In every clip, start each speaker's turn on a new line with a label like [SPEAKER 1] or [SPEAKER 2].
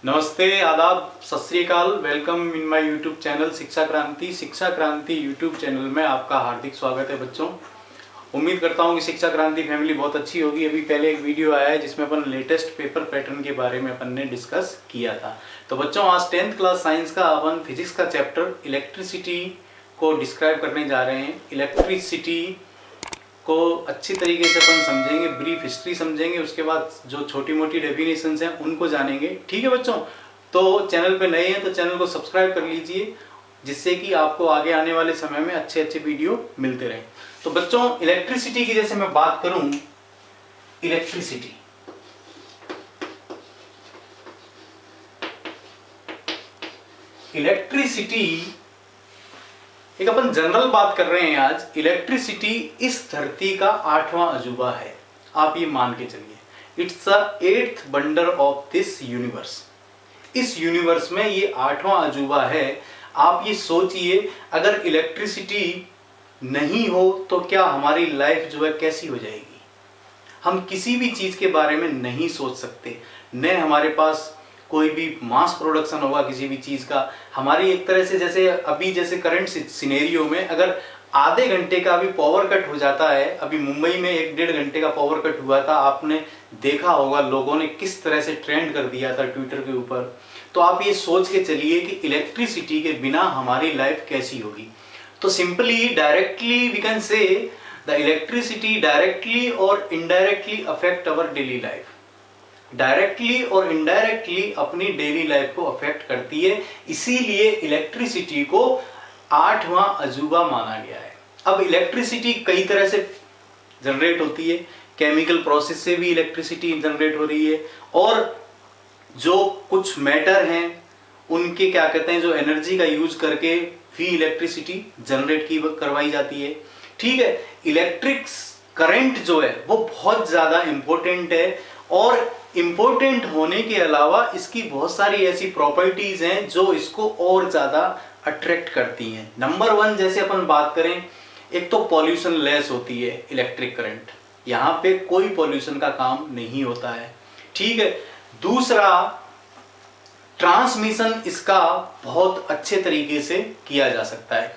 [SPEAKER 1] नमस्ते, आदाब, सत श्री अकाल। Welcome in my YouTube channel शिक्षा क्रांति। शिक्षा क्रांति यूट्यूब चैनल में आपका हार्दिक स्वागत है बच्चों। उम्मीद करता हूँ कि शिक्षा क्रांति फैमिली बहुत अच्छी होगी। अभी पहले एक वीडियो आया है जिसमें अपन लेटेस्ट पेपर पैटर्न के बारे में अपन ने डिस्कस किया था। तो बच्चों आज 10th क्लास साइंस का अपन फिजिक्स का चैप्टर इलेक्ट्रिसिटी को डिस्क्राइब करने जा रहे हैं। इलेक्ट्रिसिटी को अच्छी तरीके से अपन समझेंगे, ब्रीफ हिस्ट्री समझेंगे, उसके बाद जो छोटी मोटी डेफिनेशंस हैं उनको जानेंगे। ठीक है बच्चों, तो चैनल पे नए हैं तो चैनल को सब्सक्राइब कर लीजिए, जिससे कि आपको आगे आने वाले समय में अच्छे अच्छे वीडियो मिलते रहें। तो बच्चों इलेक्ट्रिसिटी की जैसे मैं बात करूं, इलेक्ट्रिसिटी एक अपन जनरल बात कर रहे हैं आज। इलेक्ट्रिसिटी इस धरती का 8वां अजूबा है, आप ये मान के चलिए। It's the 8th wonder of this universe. इस यूनिवर्स में ये 8वां अजूबा है। आप ये सोचिए, अगर इलेक्ट्रिसिटी नहीं हो तो क्या हमारी लाइफ जो है कैसी हो जाएगी। हम किसी भी चीज के बारे में नहीं सोच सकते, न हमारे पास कोई भी मास प्रोडक्शन होगा किसी भी चीज का। हमारी एक तरह से जैसे अभी जैसे करंट सिनेरियो में अगर आधे घंटे का भी पावर कट हो जाता है, अभी मुंबई में 1-1.5 घंटे का पावर कट हुआ था, आपने देखा होगा लोगों ने किस तरह से ट्रेंड कर दिया था ट्विटर के ऊपर। तो आप ये सोच के चलिए कि इलेक्ट्रिसिटी के बिना हमारी लाइफ कैसी होगी। तो simply directly we can say the electricity directly और indirectly affect our daily life. Directly और इनडायरेक्टली अपनी डेली लाइफ को अफेक्ट करती है, इसीलिए इलेक्ट्रिसिटी को 8वां अजूबा माना गया है। अब इलेक्ट्रिसिटी कई तरह से जनरेट होती है, केमिकल प्रोसेस से भी इलेक्ट्रिसिटी जनरेट हो रही है, और जो कुछ मैटर हैं उनके क्या कहते हैं जो एनर्जी का यूज करके भी इलेक्ट्रिसिटी जनरेट की करवाई जाती है। ठीक है, इलेक्ट्रिक करंट जो है वो बहुत ज्यादा इंपॉर्टेंट है, और इंपॉर्टेंट होने के अलावा इसकी बहुत सारी ऐसी प्रॉपर्टीज हैं जो इसको और ज्यादा अट्रैक्ट करती हैं। नंबर 1 जैसे अपन बात करें, एक तो पॉल्यूशन लेस होती है इलेक्ट्रिक करंट, यहाँ पे कोई पॉल्यूशन का काम नहीं होता है। ठीक है, दूसरा ट्रांसमिशन इसका बहुत अच्छे तरीके से किया जा सकता है,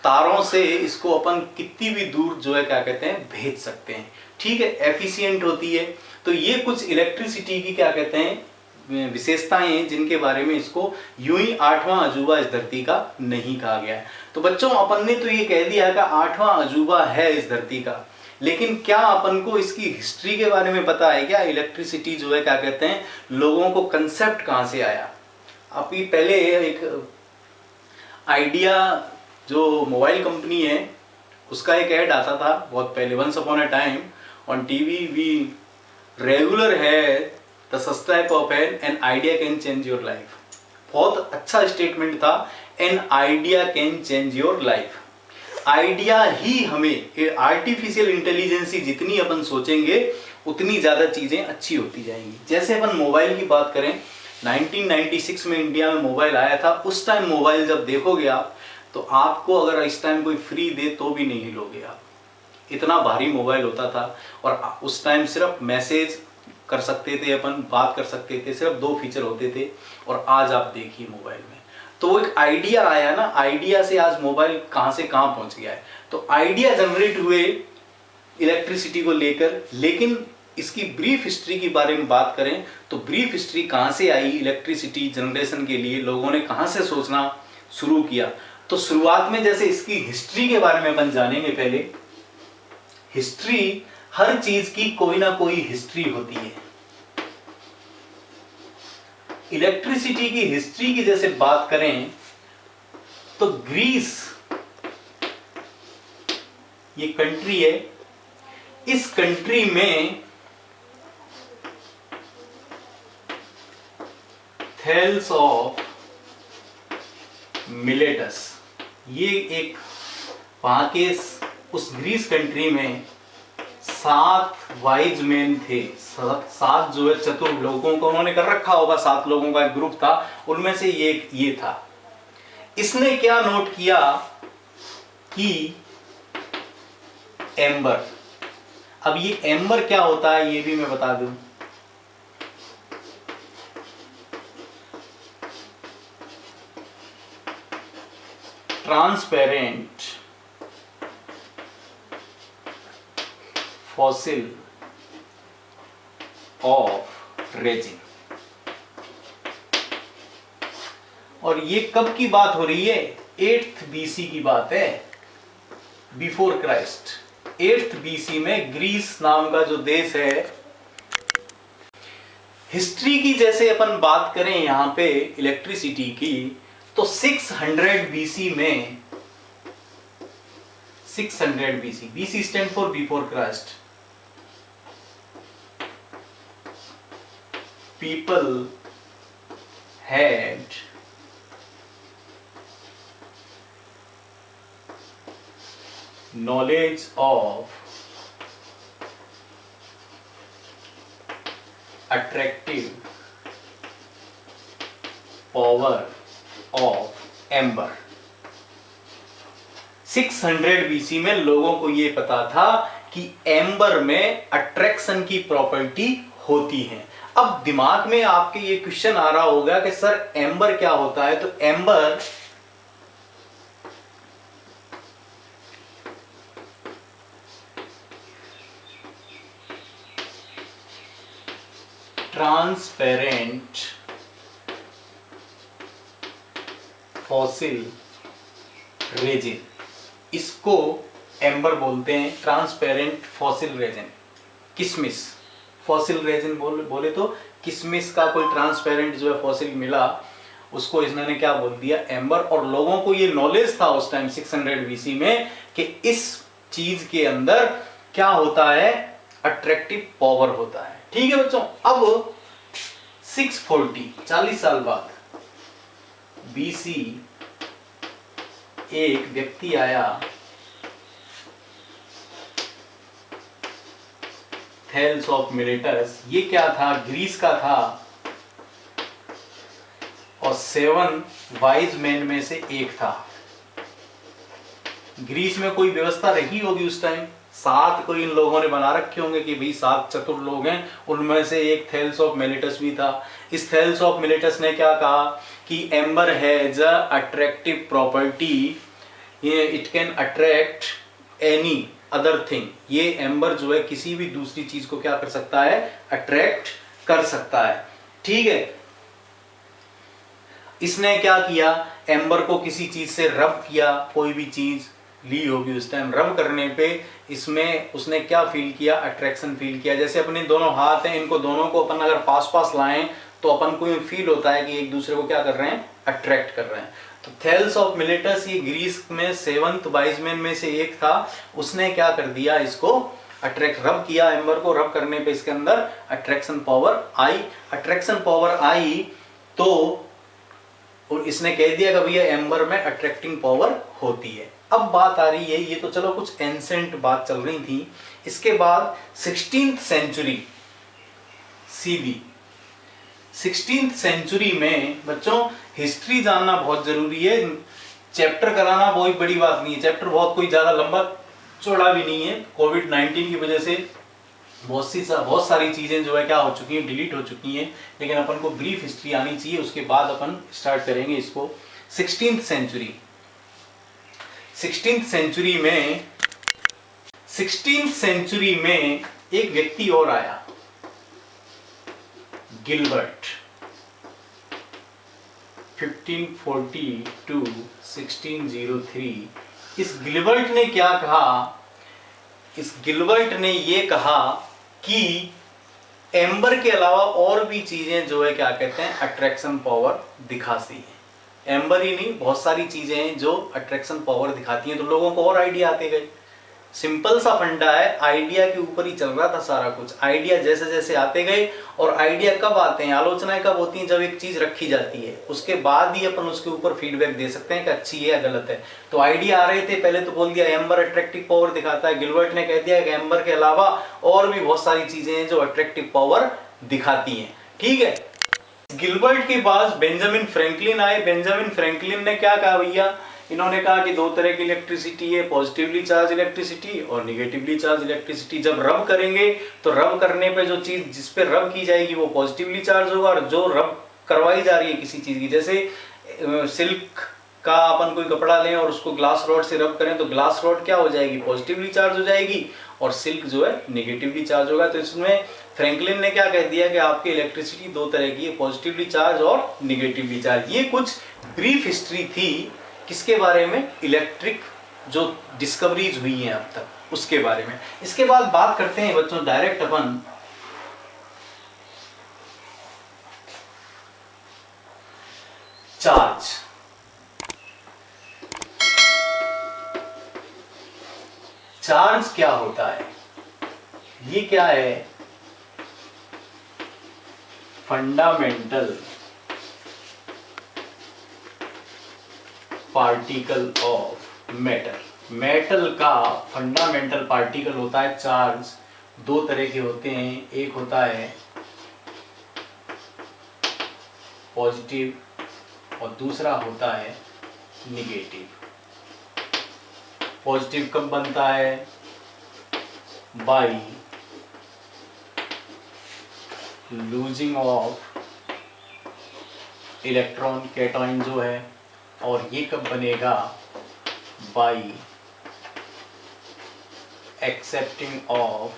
[SPEAKER 1] तारों से इसको अपन कितनी भी दूर जो है क्या कहते हैं भेज सकते हैं। ठीक है, एफिशिएंट होती है। तो ये कुछ इलेक्ट्रिसिटी की क्या कहते हैं विशेषताएं हैं जिनके बारे में इसको यूं ही 8वां अजूबा इस धरती का नहीं कहा गया है। तो बच्चों अपन ने तो ये कह दिया कि 8वां अजूबा है इस धरती का, लेकिन क्या अपन को इसकी हिस्ट्री के बारे में पता है क्या? इलेक्ट्रिसिटी जो है क्या कहते हैं लोगों को कंसेप्ट कहां से आया। अभी पहले एक आइडिया जो मोबाइल कंपनी है उसका एक ऐड आता था बहुत पहले, once upon a time on TV we regular है the such type of an idea can change your life. बहुत अच्छा स्टेटमेंट था, an idea can change your life. Idea ही हमें, आर्टिफिशियल इंटेलिजेंसी जितनी अपन सोचेंगे उतनी ज्यादा चीजें अच्छी होती जाएंगी। जैसे अपन मोबाइल की बात करें, 1996 में इंडिया में मोबाइल आया था। उस टाइम मोबाइल जब देखोगे आप, तो आपको अगर इस टाइम कोई फ्री दे तो भी नहीं लोगे आप, इतना भारी मोबाइल होता था। और उस टाइम सिर्फ मैसेज कर सकते थे अपन, बात कर सकते थे, सिर्फ 2 फीचर होते थे। और आज आप देखिए मोबाइल में, तो वो एक आइडिया आया ना, आइडिया से आज मोबाइल कहां से कहां पहुंच गया है। तो आइडिया जनरेट हुए इलेक्ट्रिसिटी को लेकर। लेकिन इसकी ब्रीफ हिस्ट्री के बारे में बात करें तो ब्रीफ हिस्ट्री कहां से आई इलेक्ट्रिसिटी जनरेशन के लिए, लोगों ने कहां से सोचना शुरू किया। तो शुरुआत में जैसे इसकी हिस्ट्री के बारे में अपन जानेंगे। पहले हिस्ट्री, हर चीज की कोई ना कोई हिस्ट्री होती है। इलेक्ट्रिसिटी की हिस्ट्री की जैसे बात करें तो ग्रीस ये कंट्री है, इस कंट्री में थेल्स ऑफ मिलेटस, ये एक वहां के उस ग्रीस कंट्री में 7 वाइज मैन थे। 7 जो है चतुर लोगों को उन्होंने कर रखा होगा, 7 लोगों का एक ग्रुप था, उनमें से ये था। इसने क्या नोट किया कि एम्बर, अब ये एम्बर क्या होता है ये भी मैं बता दूं। Transparent fossil of resin. और ये कब की बात हो रही है? 8th BC की बात है, बिफोर क्राइस्ट। 8th BC में ग्रीस नाम का जो देश है, हिस्ट्री की जैसे अपन बात करें यहां पे इलेक्ट्रिसिटी की, तो 600 BC में, 600 BC, BC stand for before Christ, people had knowledge of attractive power of ember। 600 BC में लोगों को यह पता था कि एम्बर में अट्रैक्शन की प्रॉपर्टी होती है। अब दिमाग में आपके ये क्वेश्चन आ रहा होगा कि सर एम्बर क्या होता है? तो एम्बर ट्रांसपेरेंट फॉसिल रेजिन, इसको एम्बर बोलते हैं, ट्रांसपेरेंट फॉसिल रेजिन। किसमिस, फॉसिल रेजिन बोले तो किसमिस का कोई ट्रांसपेरेंट जो है फॉसिल मिला, उसको इन्होंने क्या बोल दिया? एम्बर। और लोगों को ये नॉलेज था उस टाइम 600 BC में कि इस चीज के अंदर क्या होता है? अट्रैक्टिव पावर होता है। ठीक है बच्चों, अब 40 साल बाद BC एक व्यक्ति आया, थेल्स ऑफ मिलेटस। ये क्या था? ग्रीस का था, और 7 वाइज मैन में से एक था। ग्रीस में कोई व्यवस्था रही होगी उस टाइम, 7 कोई इन लोगों ने बना रखे होंगे कि भाई 7 चतुर लोग हैं, उनमें से एक थेल्स ऑफ मिलेटस भी था। इस थेल्स ऑफ मिलेटस ने क्या कहा कि amber has a attractive property, it can attract any other thing. ये एम्बर जो है किसी भी दूसरी चीज को क्या कर सकता है? अट्रैक्ट कर सकता है। ठीक है, इसने क्या किया? एम्बर को किसी चीज से रब किया, कोई भी चीज ली होगी उस टाइम, रब करने पे इसमें उसने क्या फील किया? अट्रैक्शन फील किया। जैसे अपने दोनों हाथ हैं, इनको दोनों को अपन अगर पास पास लाएं तो अपन को ये फील होता है कि एक दूसरे को क्या कर रहे हैं? अट्रैक्ट कर रहे हैं। तो थेल्स ऑफ मिलेटस ये ग्रीस में 7th वाइजमैन में से एक था। उसने क्या कर दिया? इसको अट्रैक्ट, रब किया एम्बर को। रब करने पे इसके अंदर अट्रैक्शन पावर आई। अट्रैक्शन पावर आई तो और इसने कह दिया कि भैया एम्बर में अट्रैक्टिंग पावर होती है। अब बात आ रही है, ये तो चलो कुछ एंसेंट बात चल रही थी। इसके बाद 16th century CB, 16th century में बच्चों हिस्ट्री जानना बहुत जरूरी है। चैप्टर कराना बहुत बड़ी बात नहीं है, चैप्टर बहुत कोई ज्यादा लंबा चौड़ा भी नहीं है। कोविड-19 की वजह से बहुत सारी चीजें जो है क्या हो चुकी हैं? डिलीट हो चुकी हैं। लेकिन अपन को ब्रीफ हिस्ट्री आनी चाहिए, उसके बाद अपन स्टार्ट करेंगे इसको। 16th सेंचुरी, 16th सेंचुरी में एक व्यक्ति और आया, गिलबर्ट। 1540 to 1603। इस गिलबर्ट ने क्या कहा? इस गिलबर्ट ने ये कहा कि एम्बर के अलावा और भी चीजें जो है क्या कहते हैं? अट्रैक्शन पावर दिखाती हैं। एम्बर ही नहीं, बहुत सारी चीजें हैं जो अट्रैक्शन पावर दिखाती हैं। तो लोगों को और आइडिया आते गए। सिंपल सा फंडा है, आइडिया के ऊपर ही चल रहा था सारा कुछ। आइडिया जैसे जैसे आते गए, और आइडिया कब आते हैं? आलोचनाएं कब होती हैं? जब एक चीज रखी जाती है, उसके बाद ही अपन उसके ऊपर फीडबैक दे सकते हैं कि अच्छी है या गलत है। तो आइडिया आ रहे थे, पहले तो बोल दिया एम्बर अट्रैक्टिव पावर दिखाता है। गिलबर्ट ने कह दिया कि एम्बर के अलावा और भी बहुत सारी चीजें हैं जो अट्रैक्टिव पावर दिखाती हैं। ठीक है, गिलबर्ट के पास बेंजामिन फ्रैंकलिन आए। बेंजामिन फ्रैंकलिन ने क्या कहा भैया? इन्होंने कहा कि 2 तरह की इलेक्ट्रिसिटी है, पॉजिटिवली चार्ज इलेक्ट्रिसिटी और निगेटिवली चार्ज इलेक्ट्रिसिटी। जब रब करेंगे तो रब करने पे जो चीज जिस पे रब की जाएगी वो पॉजिटिवली चार्ज होगा, और जो रब करवाई जा रही है किसी चीज की, जैसे सिल्क का अपन कोई कपड़ा लें और उसको ग्लास रॉड से रब करें तो ग्लास रॉड क्या हो जाएगी, पॉजिटिवली चार्ज हो जाएगी, और सिल्क जो है नेगेटिवली चार्ज होगा। तो इसमें फ्रैंकलिन ने क्या कह दिया कि आपकी इलेक्ट्रिसिटी दो तरह की है, पॉजिटिवली चार्ज और निगेटिवली चार्ज। ये कुछ ब्रीफ हिस्ट्री थी किसके बारे में, इलेक्ट्रिक जो डिस्कवरीज हुई हैं अब तक उसके बारे में। इसके बाद बात करते हैं बच्चों डायरेक्ट अपन चार्ज। चार्ज क्या होता है, ये क्या है, fundamental particle of metal. Metal का फंडामेंटल पार्टिकल होता है चार्ज। दो तरह के होते हैं, एक होता है पॉजिटिव और दूसरा होता है निगेटिव। पॉजिटिव कब बनता है, by losing of electron, cation जो है, और ये कब बनेगा, by accepting of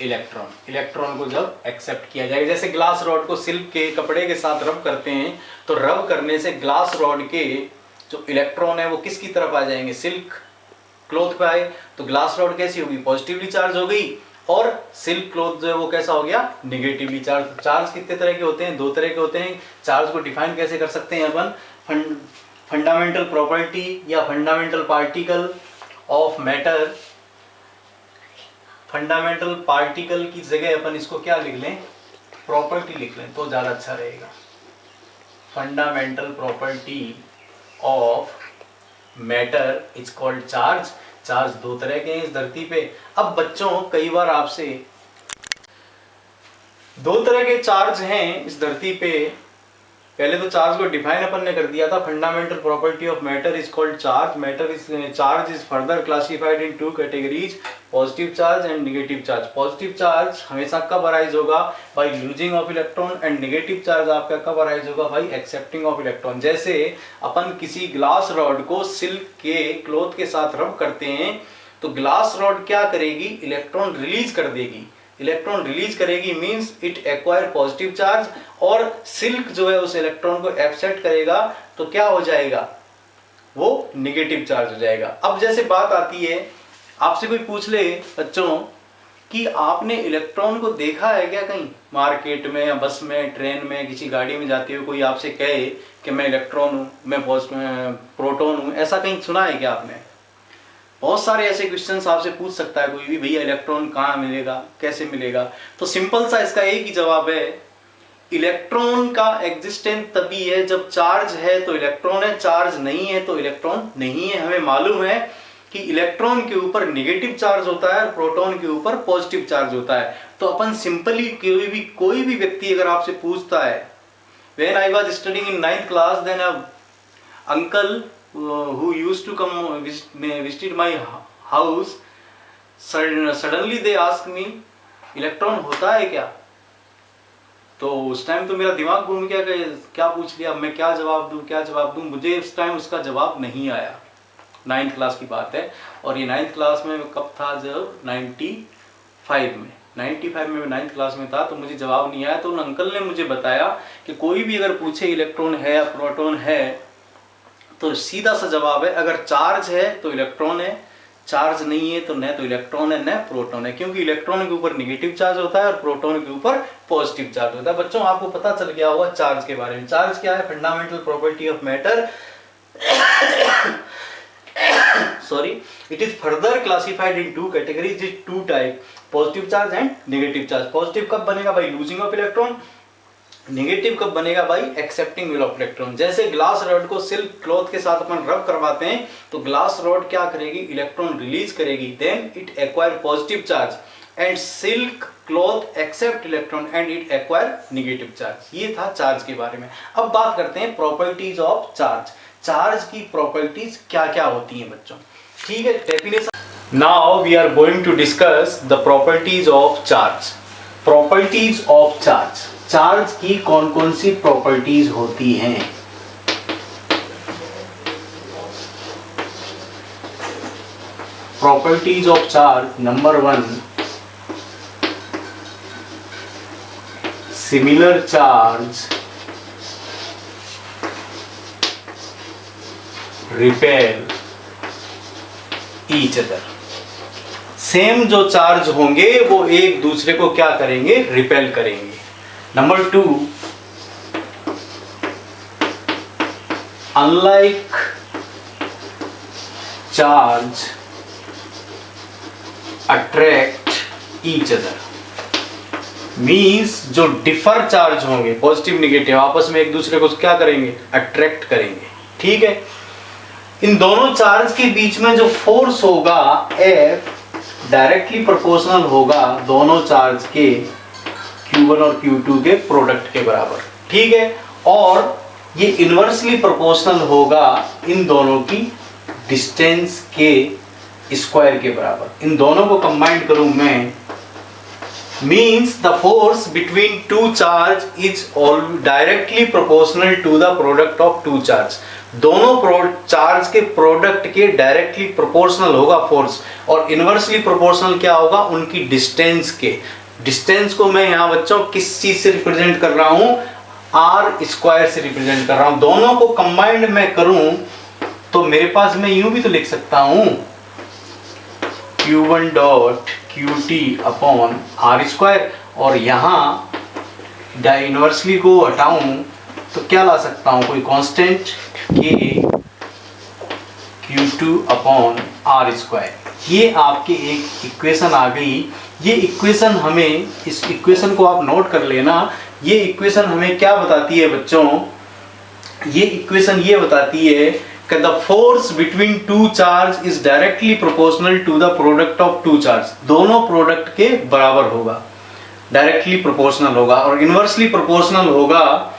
[SPEAKER 1] electron. Electron को जब एक्सेप्ट किया जाएगा, जैसे ग्लास रॉड को सिल्क के कपड़े के साथ रब करते हैं तो रब करने से ग्लास रॉड के जो इलेक्ट्रॉन है वो किसकी तरफ आ जाएंगे, सिल्क क्लॉथ पे आए, तो ग्लास रॉड कैसी होगी, पॉजिटिवली चार्ज हो गई, और सिल्क क्लॉथ जो है वो कैसा हो गया, निगेटिवली चार्ज। चार्ज कितने तरह के होते हैं, दो तरह के होते हैं। चार्ज को डिफाइन कैसे कर सकते हैं अपन, फंडामेंटल प्रॉपर्टी या fundamental particle of matter. Fundamental particle की जगह अपन इसको क्या लिख लें, प्रॉपर्टी लिख लें तो ज्यादा अच्छा रहेगा। Fundamental property of matter is called charge. Charge दो तरह के हैं इस धरती पे। अब बच्चों कई बार आपसे, दो तरह के चार्ज हैं इस धरती पे। पहले तो चार्ज को डिफाइन अपन ने कर दिया था, fundamental property of matter is called charge. Matter is charge is further classified in two categories, positive charge and negative charge. Positive charge हमेशा कब अराइज होगा, bye losing of electron, and negative charge आपका कब arise होगा, bye accepting of electron. जैसे अपन किसी glass rod को silk के क्लॉथ के साथ रब करते हैं तो ग्लास रॉड क्या करेगी, इलेक्ट्रॉन रिलीज कर देगी। इलेक्ट्रॉन रिलीज करेगी means it acquire positive charge, और सिल्क जो है उस इलेक्ट्रॉन को एक्सेप्ट करेगा तो क्या हो जाएगा, वो नेगेटिव चार्ज हो जाएगा। अब जैसे बात आती है, आपसे कोई पूछ ले बच्चों कि आपने इलेक्ट्रॉन को देखा है क्या कहीं मार्केट में या बस में, ट्रेन में, किसी गाड़ी में जाते हुए कोई आपसे कहे कि मैं इलेक्ट्रॉन हूँ, मैं प्रोटॉन हूँ, ऐसा कहीं सुना है क्या आपने? बहुत सारे ऐसे क्वेश्चंस आपसे पूछ सकता है कोई भी, भैया इलेक्ट्रॉन कहाँ मिलेगा, कैसे मिलेगा? तो सिंपल सा इसका एक ही जवाब है, इलेक्ट्रॉन का एग्जिस्टेंस तभी है जब चार्ज है तो इलेक्ट्रॉन है, चार्ज नहीं है तो इलेक्ट्रॉन नहीं है। हमें मालूम है कि इलेक्ट्रॉन के ऊपर नेगेटिव चार्ज होता है और प्रोटॉन के ऊपर पॉजिटिव चार्ज होता है। तो अपन सिंपली कोई भी व्यक्ति अगर आपसे पूछता है, when I was studying in 9th class then a uncle who used to come visited my house, suddenly they asked me electron होता है क्या? तो उस टाइम तो मेरा दिमाग घूम गया कि क्या पूछ लिया, मैं क्या जवाब दूं। मुझे उस टाइम उसका जवाब नहीं आया। 9th क्लास की बात है, और ये 9th क्लास में कब था, जब 95 में 9th क्लास में था, तो मुझे जवाब नहीं आया। तो उन अंकल ने मुझे बताया कि कोई भी अगर पूछे इलेक्ट्रॉन है या प्रोटॉन है तो सीधा सा जवाब है, अगर चार्ज है तो इलेक्ट्रॉन है, चार्ज नहीं है तो न तो इलेक्ट्रॉन है न प्रोटॉन है, क्योंकि इलेक्ट्रॉन के ऊपर नेगेटिव चार्ज होता है और प्रोटॉन के ऊपर पॉजिटिव चार्ज होता है। बच्चों आपको पता चल गया होगा चार्ज के बारे में। चार्ज क्या है, fundamental property of matter sorry, it is further classified in two categories, is two type, positive charge and negative charge. Positive कब बनेगा, by losing of electron. Negative कब बनेगा, बाई एक्सेप्टिंग ऑफ इलेक्ट्रॉन। जैसे glass rod को silk cloth के साथ अपन रब करवाते हैं तो ग्लास रॉड क्या करेगी, इलेक्ट्रॉन रिलीज करेगी, then it acquire positive charge, and silk cloth accept electron and it acquire negative charge. ये था चार्ज के बारे में। अब बात करते हैं प्रॉपर्टीज ऑफ चार्ज। चार्ज की प्रॉपर्टीज क्या क्या होती हैं बच्चों, ठीक है, definition. Now we are going to discuss the properties of charge. Properties of charge, charge की कौन कौन सी प्रॉपर्टीज होती हैं? properties of charge, number 1, similar charge repel each other. Same जो चार्ज होंगे वो एक दूसरे को क्या करेंगे, रिपेल करेंगे. Number 2, unlike charge attract each other. Means जो डिफर चार्ज होंगे पॉजिटिव निगेटिव आपस में एक दूसरे को क्या करेंगे, अट्रैक्ट करेंगे. ठीक है. इन दोनों चार्ज के बीच में जो फोर्स होगा F डायरेक्टली प्रोपोर्शनल होगा दोनों चार्ज के Q1 और Q2 के प्रोडक्ट के बराबर. ठीक है. और ये इनवर्सली प्रोपोर्शनल होगा इन दोनों की डिस्टेंस के स्क्वायर के बराबर. इन दोनों को कंबाइन करूं मैं, means the force between two charge is all directly proportional to the product of two charge. दोनों चार्ज के प्रोडक्ट के डायरेक्टली प्रोपोर्शनल होगा फोर्स, और इनवर्सली प्रोपोर्शनल क्या होगा, उनकी डिस्टेंस के. डिस्टेंस को मैं यहाँ बच्चों किस चीज से रिप्रेजेंट कर रहा हूँ, आर स्क्वायर से रिप्रेजेंट कर रहा हूँ. दोनों को कंबाइंड मैं करूं तो मेरे पास मैं यूं भी तो लिख सकता हूं Q1 dot QT upon R square, और यहाँ इनवर्सली को हटाऊं तो क्या ला सकता हूं, कोई constant K Q2 upon R square. ये आपके एक इक्वेशन आ गई. ये इक्वेशन हमें, इस इक्वेशन को आप नोट कर लेना. ये इक्वेशन हमें क्या बताती है बच्चों, ये इक्वेशन ये बताती है कि the force between two charge is directly proportional to the product of two charge. दोनों प्रोडक्ट के बराबर होगा, डायरेक्टली प्रोपोर्शनल होगा, और इनवर्सली प्रोपोर्शनल होगा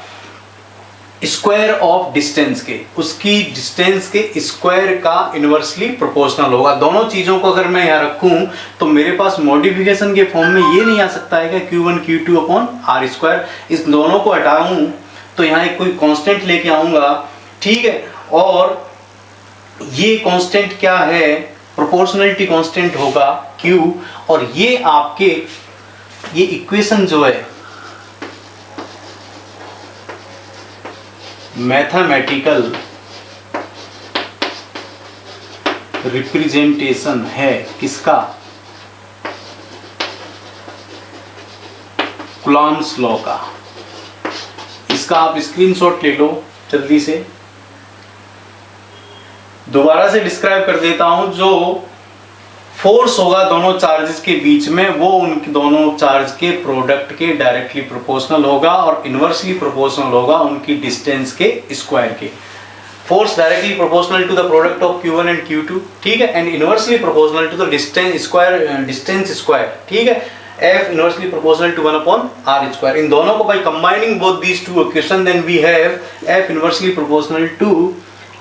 [SPEAKER 1] स्क्वायर ऑफ डिस्टेंस के, उसकी डिस्टेंस के स्क्वायर का इनवर्सली प्रोपोर्शनल होगा. दोनों चीजों को अगर मैं यहाँ रखूं तो मेरे पास मॉडिफिकेशन के फॉर्म में ये नहीं आ सकता है कि Q1 Q2 upon R square. इस दोनों को हटाऊं तो यहाँ एक कोई कांस्टेंट लेके आऊंगा. ठीक है. और ये कांस्टेंट क्या है, प्रोपोर्शनलिटी कांस्टेंट होगा Q, और ये आपके ये इक्वेशन जो है मैथमेटिकल रिप्रेजेंटेशन है किसका, कूलॉम्स लॉ का. इसका आप स्क्रीनशॉट ले लो जल्दी से. दोबारा से डिस्क्राइब कर देता हूं. जो फोर्स होगा दोनों चार्जेस के बीच में वो उन दोनों चार्ज के प्रोडक्ट के डायरेक्टली प्रोपोर्शनल होगा, और इनवर्सली प्रोपोर्शनल होगा उनकी डिस्टेंस के स्क्वायर के. Force directly proportional to the product of Q1 and Q2. ठीक है. And inversely proportional to the distance square. ठीक है. F inversely proportional to 1 upon R square. इन दोनों को by combining both these two equations, then we have F inversely proportional to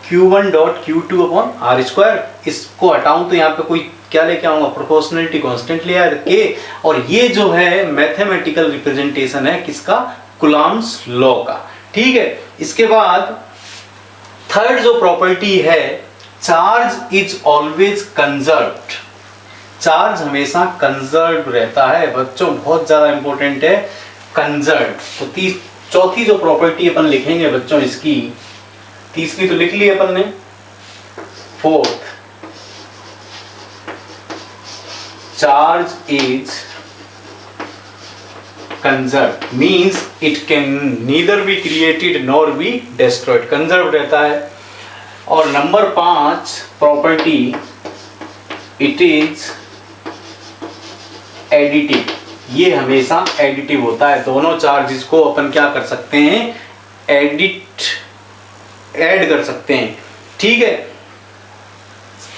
[SPEAKER 1] Q1 dot Q2 upon R square. इसको हटाऊं तो यहाँ पे कोई क्या लेके आऊंगा, प्रोपोर्शनलिटी कांस्टेंट ले आया के, और ये जो है मैथमेटिकल रिप्रेजेंटेशन है किसका, कूलॉम्स लॉ का. ठीक है. इसके बाद थर्ड जो प्रॉपर्टी है, charge is always conserved. Charge हमेशा कंजर्व रहता है बच्चों, बहुत ज्यादा इंपॉर्टेंट है कंजर्व. तो चौथी जो प्रॉपर्टी अपन लिखेंगे बच्चों, इसकी तीसरी तो लिख ली अपन ने, fourth, charge is conserve means it can neither be created nor be destroyed. Conserve रहता है. और number 5 property, it is additive. ये हमेशा एडिटिव होता है. दोनों चार्जेस को अपन क्या कर सकते हैं, ऐड कर सकते हैं. ठीक है.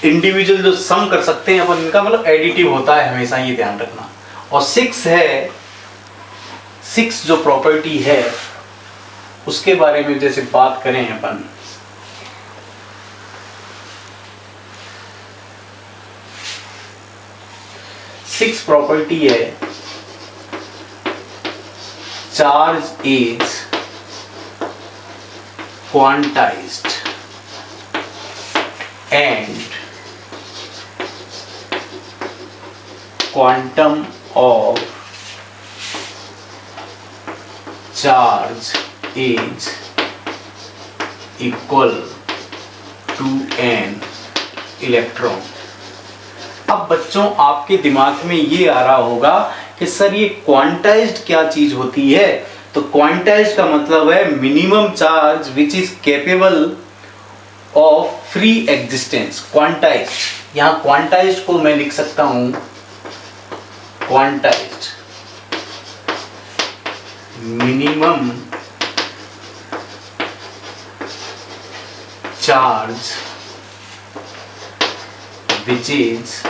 [SPEAKER 1] इंडिविजुअल जो सम कर सकते हैं अपन, इनका मतलब एडिटिव होता है हमेशा, ये ध्यान रखना. और 6 है, 6 जो प्रॉपर्टी है उसके बारे में जैसे बात करें अपन, सिक्स प्रॉपर्टी है, charge is quantized and quantum of charge is equal to N electron. अब बच्चों आपके दिमाग में ये आ रहा होगा कि सर ये क्वांटाइज्ड क्या चीज होती है। तो क्वांटाइज्ड का मतलब है minimum charge which is capable of free existence. Quantized, यहां क्वांटाइज्ड को मैं लिख सकता हूं quantized minimum charge which is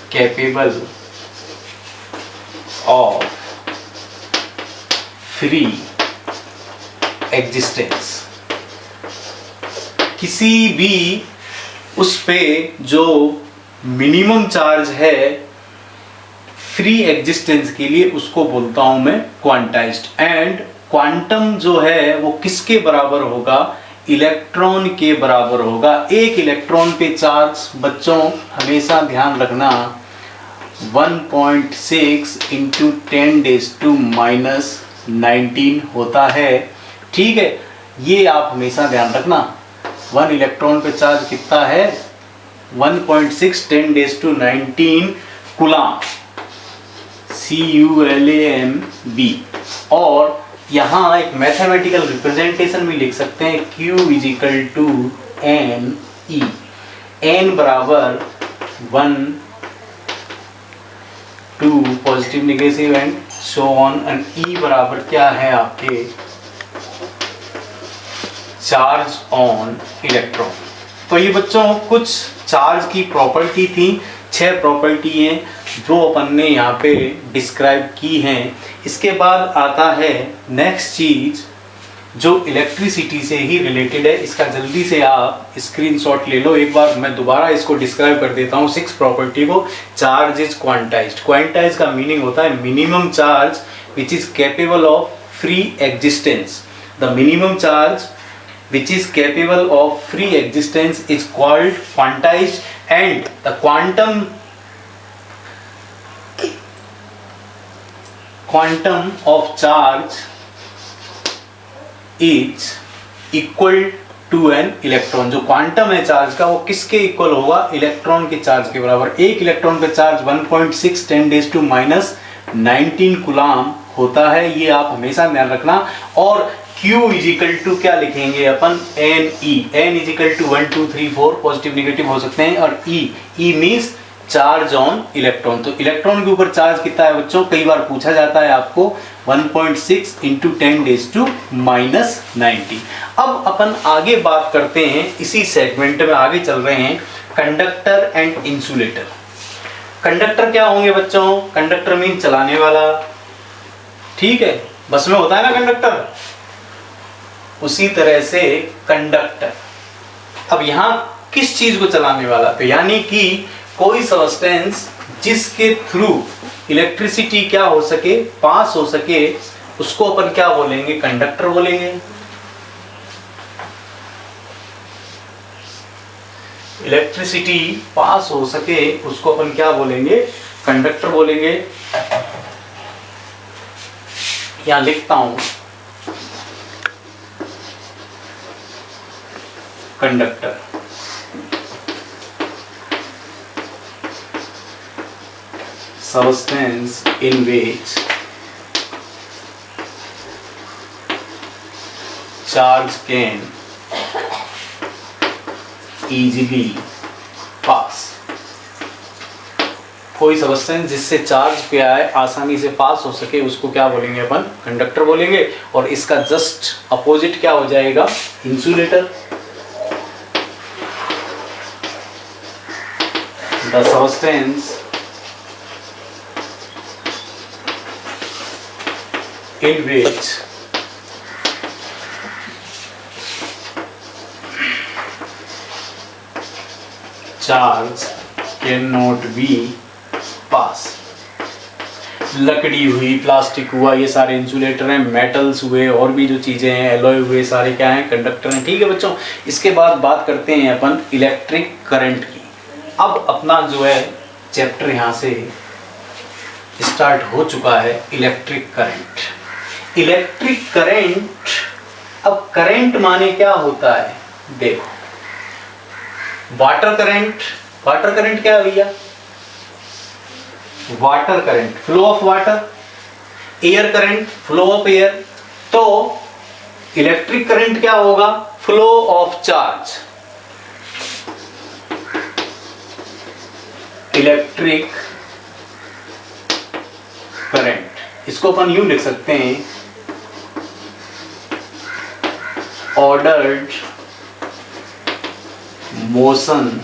[SPEAKER 1] capable of free existence। किसी भी उस पे जो मिनिमम चार्ज है फ्री एग्जिस्टेंस के लिए उसको बोलता हूं मैं क्वांटाइज्ड। एंड क्वांटम जो है वो किसके बराबर होगा, इलेक्ट्रॉन के बराबर होगा। एक इलेक्ट्रॉन पे चार्ज बच्चों हमेशा ध्यान रखना 1.6 इंटू 10⁻⁻19 होता है। ठीक है, ये आप हमेशा ध्यान रखना। 1 इलेक्ट्रॉन पे चार्ज कितना है 1.6 10⁻19 कूलाम, CULAMB। और यहाँ एक मैथमेटिकल रिप्रेजेंटेशन भी लिख सकते हैं Q = NE। N बराबर 1 2 positive negative and so on. And E बराबर क्या है आपके चार्ज ऑन इलेक्ट्रॉन। तो ये बच्चों कुछ चार्ज की प्रॉपर्टी थी, 6 प्रॉपर्टी हैं जो अपन ने यहाँ पे डिस्क्राइब की हैं। इसके बाद आता है नेक्स्ट चीज जो इलेक्ट्रिसिटी से ही रिलेटेड है। इसका जल्दी से आप स्क्रीनशॉट ले लो। एक बार मैं दोबारा इसको डिस्क्राइब कर देता हूँ 6 प्रॉपर्टी को। Charge is quantized. क्वांटाइज्ड का मीनिंग होता है minimum charge which is capable of free existence. The minimum charge which is capable of free existence is called quantized, and the quantum of charge is equal to an electron। जो quantum है charge का वो किसके equal होगा, electron के charge के बराबर। एक इलेक्ट्रॉन पे चार्ज 1.6 10⁻⁻19 कूलाम होता है, ये आप हमेशा ध्यान रखना। और Q = क्या लिखेंगे अपन NE। N = 1 2 3 4 पॉजिटिव नेगेटिव हो सकते हैं। और E means charge on electron. तो इलेक्ट्रॉन के ऊपर चार्ज कितना है बच्चों, कई बार पूछा जाता है आपको 1.6 × 10⁻⁻19। अब अपन आगे बात करते हैं, इसी सेगमेंट में आगे चल रहे हैं कंडक्टर एंड इंसुलेटर। कंडक्टर क्या होंगे बच्चों, कंडक्टर मीन चलाने वाला। ठीक है, बस में होता है ना कंडक्टर, उसी तरह से कंडक्टर। अब यहां किस चीज को चलाने वाला, तो यानी कि कोई सब्सटेंस जिसके थ्रू इलेक्ट्रिसिटी क्या हो सके, पास हो सके, उसको अपन क्या बोलेंगे, कंडक्टर बोलेंगे। इलेक्ट्रिसिटी पास हो सके उसको अपन क्या बोलेंगे, कंडक्टर बोलेंगे। यहां लिखता हूं conductor. Substance in which charge can easily pass। कोई सब्सटेंस जिससे चार्ज पे आए, आसानी से पास हो सके, उसको क्या बोलेंगे अपन, कंडक्टर बोलेंगे। और इसका जस्ट अपोजिट क्या हो जाएगा, insulator. The substance in which charge cannot be pass। लकड़ी हुई, प्लास्टिक हुआ, ये सारे इंसुलेटर हैं। मेटल्स हुए, और भी जो चीज़ें हैं, एलॉय हुए, सारे क्या हैं, कंडक्टर हैं। ठीक है बच्चों, इसके बाद बात करते हैं अपन इलेक्ट्रिक करंट की। अब अपना जो है चैप्टर यहाँ से स्टार्ट हो चुका है, इलेक्ट्रिक करंट। इलेक्ट्रिक करंट, अब करंट माने क्या होता है? देखो, वाटर करंट, वाटर करंट क्या है भैया? Water current, flow of water. Air current, flow of air. तो इलेक्ट्रिक करंट क्या होगा? Flow of charge. Electric current, इसको अपन यूं लिख सकते हैं, ordered motion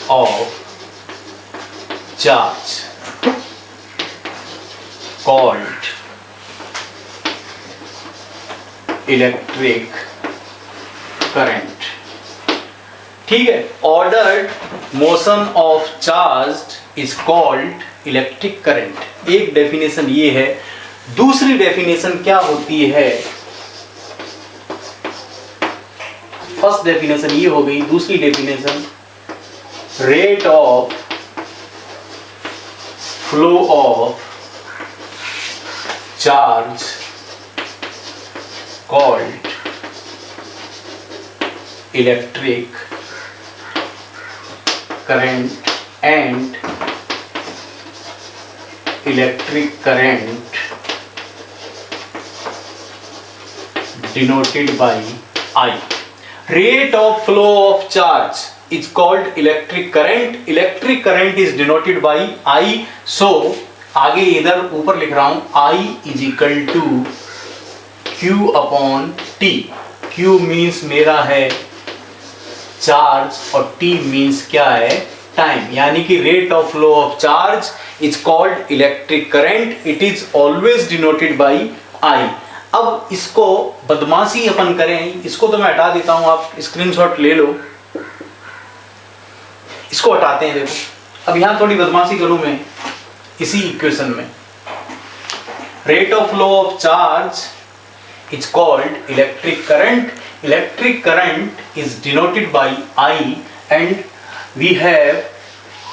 [SPEAKER 1] of charge called electric current. ठीक है, ordered motion of charge is called electric current. एक डेफिनेशन ये है। दूसरी डेफिनेशन क्या होती है? फर्स्ट डेफिनेशन ये हो गई। दूसरी definition, rate of flow of charge called electric current and electric current denoted by I. Rate of flow of charge is called electric current. Electric current is denoted by I. So आगे इधर ऊपर लिख रहा हूं, I is equal to Q upon T. Q means मेरा है charge और T means क्या है? टाइम। यानी कि rate of flow of charge is called electric current. It is always denoted by I. अब इसको बदमाशी अपन करें, इसको तो मैं हटा देता हूं, आप स्क्रीनशॉट ले लो। इसको हटाते हैं। देखो, अब यहां थोड़ी बदमाशी करूं मैं इसी इक्वेशन में। Rate of flow of charge is called electric current. Electric current is denoted by I and we have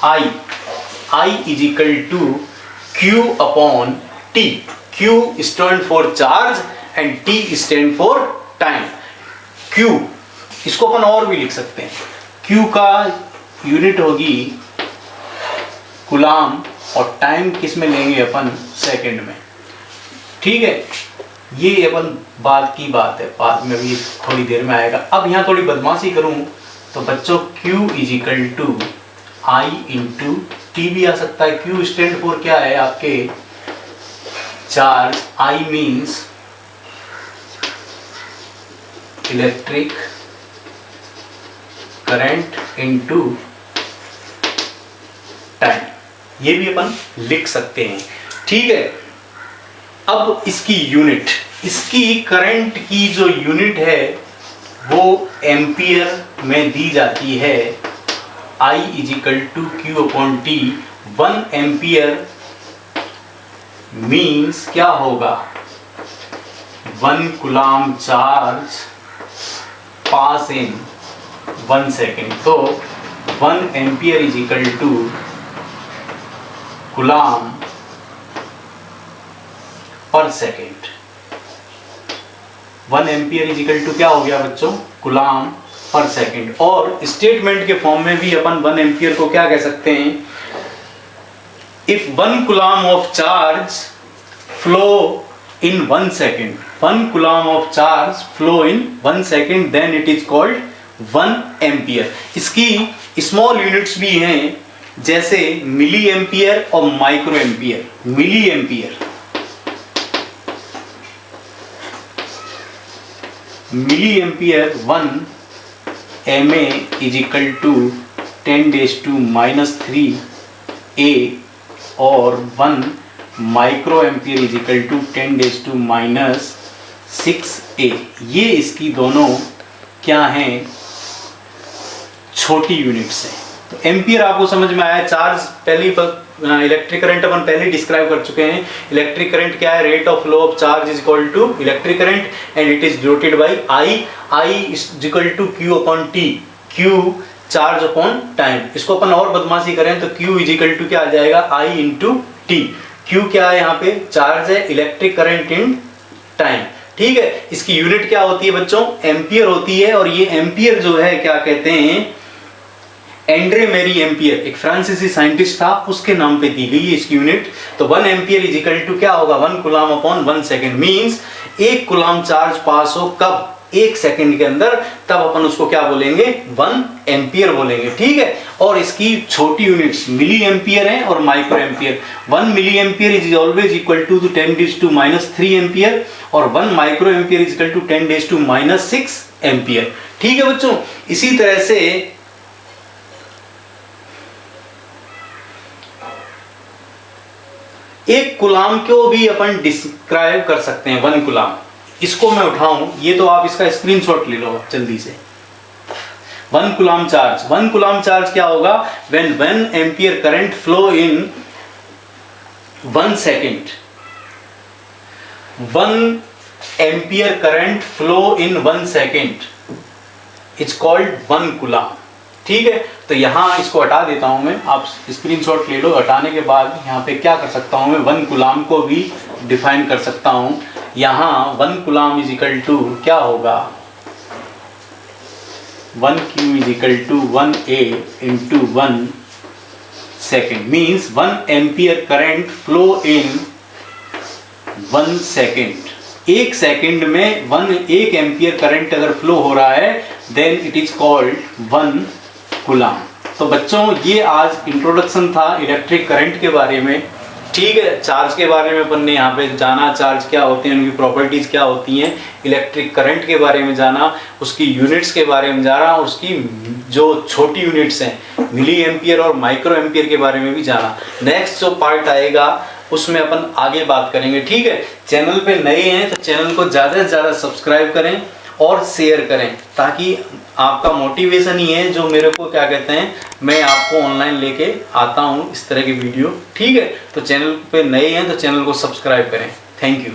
[SPEAKER 1] I is equal to Q upon T. Q stand for charge and T stand for time. Q, इसको अपन और भी लिख सकते हैं। Q का unit होगी coulomb और टाइम किस में लेंगे अपन? सेकंड में। ठीक है, ये अपन बाद की बात है, बाद में भी थोड़ी देर में आएगा। अब यहाँ थोड़ी बदमाशी करूं तो बच्चों Q is equal to I into T भी आ सकता है। Q स्टैंड फॉर क्या है आपके? Charge. I means electric current into time, ये भी अपन लिख सकते हैं। ठीक है, अब इसकी यूनिट, इसकी करंट की जो यूनिट है वो एम्पियर में दी जाती है। I is equal to Q upon T। 1 ampere means क्या होगा? 1 coulomb charge pass in 1 second. तो 1 ampere is equal to coulomb per second. 1 ampere is equal to क्या हो गया बच्चों? Coulomb per second. और स्टेटमेंट के फॉर्म में भी अपन 1 एम्पियर को क्या कह सकते हैं? If 1 coulomb of charge flow in 1 second, 1 coulomb of charge flow in 1 second, then it is called 1 ampere. इसकी स्मॉल यूनिट्स भी हैं, जैसे मिली एम्पियर और micro ampere. Milli ampere, milli ampere 1 MA is equal to 10⁻³ A और 1 micro ampere is equal to 10⁻⁶ A। ये इसकी दोनों क्या हैं? छोटी यूनिट्स हैं। तो एम्पियर आपको समझ में आया। चार्ज पहले इलेक्ट्रिक करंट अपन पहले डिस्क्राइब कर चुके हैं। इलेक्ट्रिक करंट क्या है? Rate of flow of charge is equal to electric current and it is denoted by I is equal to Q upon T। Q charge upon time. इसको अपन और बदमाशी करें तो Q इजिकल टू क्या आ जाएगा, I इंटू टी। Q क्या है यहाँ पे, चार्ज है, इलेक्ट्रिक करंट इन टाइम। ठीक है, इसकी यूनिट क्या होती है बच्चों, एम्पियर होती है। और ये एम्पियर जो है क्या कहते हैं, एंड्रे मेरी एम्पियर, एक फ्रांसीसी साइंटिस्ट था, उसके नाम पे दी गई है इसकी यूनिट। तो 1 एम्पियर इज इक्वल टू क्या होगा, 1 coulomb upon 1 second. Means 1 coulomb charge pass हो कब, 1 सेकेंड के अंदर, तब अपन उसको क्या बोलेंगे, 1 एम्पियर बोलेंगे। ठीक है, और इसकी छोटी यूनिट्स मिली एम्पियर है और micro ampere. 1 milli ampere is always equal to 10⁻³ ampere और 1 micro ampere is equal to 10⁻⁶ ampere. ठीक है बच्चों, इसी तरह से एक कूलम को भी अपन डिस्क्राइब कर सकते हैं, 1 कूलम। इसको मैं उठाऊं, ये तो आप इसका स्क्रीनशॉट ले लो जल्दी से। 1 कूलम चार्ज, 1 कूलम चार्ज क्या होगा, when 1 ampere current flow in 1 second, 1 ampere current flow in 1 second is called 1 coulomb. ठीक है, तो यहाँ इसको हटा देता हूं मैं, आप स्क्रीनशॉट ले लो। हटाने के बाद यहाँ पे क्या कर सकता हूं मैं, 1 कूलम को भी डिफाइन कर सकता हूं। यहाँ 1 कूलम इज इक्वल टू क्या होगा, 1Q is equal to 1A into 1 second. Means 1 ampere current flow in 1 second. 1 second में 1 एम्पियर करंट अगर फ्लो हो रहा है, then it is called 1 coulomb. तो बच्चों, ये आज इंट्रोडक्शन था इलेक्ट्रिक करंट के बारे में। ठीक है, चार्ज के बारे में अपन ने यहाँ पे जाना, चार्ज क्या होते हैं, उनकी प्रॉपर्टीज क्या होती हैं, इलेक्ट्रिक करंट के बारे में जाना, उसकी यूनिट्स के बारे में जाना, और उसकी जो छोटी यूनिट्स हैं मिली एम्पियर और माइक्रो एम्पियर के बारे में भी जाना। नेक्स्ट जो पार्ट आएगा उसमें अपन आगे बात करेंगे। ठीक है, चैनल पे नए हैं तो चैनल को ज़्यादा से ज़्यादा सब्सक्राइब करें और शेयर करें, ताकि आपका मोटिवेशन ही है जो मेरे को क्या कहते हैं, मैं आपको ऑनलाइन लेके आता हूँ इस तरह की वीडियो। ठीक है, तो चैनल पे नए हैं तो चैनल को सब्सक्राइब करें। Thank you.